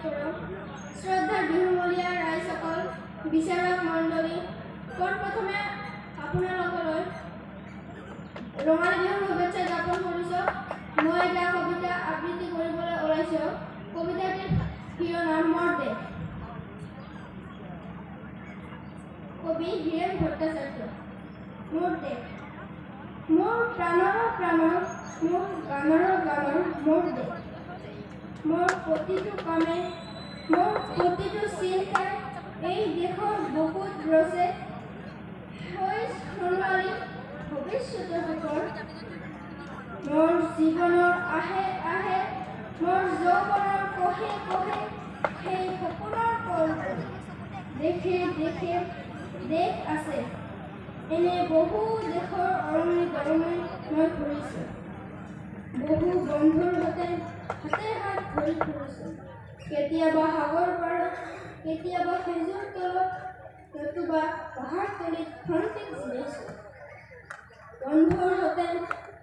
কৰোঁ। শ্ৰদ্ধাৰ বিহুমলীয়া ৰাইজসকল, বিচাৰক মণ্ডলী, পোনপ্ৰথমে আপোনালোকলৈ ৰঙালী বিহুৰ শুভেচ্ছা জ্ঞাপন কৰিছোঁ। মই এটা কবিতা আবৃত্তি কৰিবলৈ ওলাইছোঁ। কবিতাটিৰ শিৰোনাম মোৰ দেশ। কবি হীৰেন ভট্টাচাৰ্য। মোৰ দেশ, মোৰ প্ৰাণৰ প্ৰাণৰ, মোৰ গানৰ গানৰ মোৰ দেশ। মোৰ প্ৰতিটো কামে, মোৰ প্ৰতিটো চিন্তাই এই দেশৰ বুকুত ৰচে সোণালী ভৱিষ্যতৰ যুগৰ। মোৰ জীৱনৰ আহে আহে, মোৰ যৌৱনৰ কহে কহে, সেই সপোনৰ পলবোৰ। দেশে দেশে দেশ আছে, এনে বহু দেশৰ অৰণ্য গৰমে মই ফুৰিছোঁ। বহু বন্ধুৰ হাতে হাত ধৰি ফুৰিছোঁ। কেতিয়াবা সাগৰ পাৰত, কেতিয়াবা খেজুৰ তলত, নতুবা পাহাৰ তলিত খন্তেক জিৰাইছোঁ। বন্ধুৰ হাতে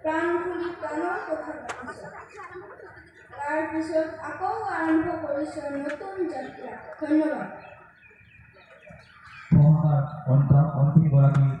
প্ৰাণ খুলি প্ৰাণৰ কথা পাতিছোঁ। তাৰ পিছত আকৌ আৰম্ভ কৰিছোঁ নতুন যাত্ৰা। ধন্যবাদ। অন্তিম গৰাকী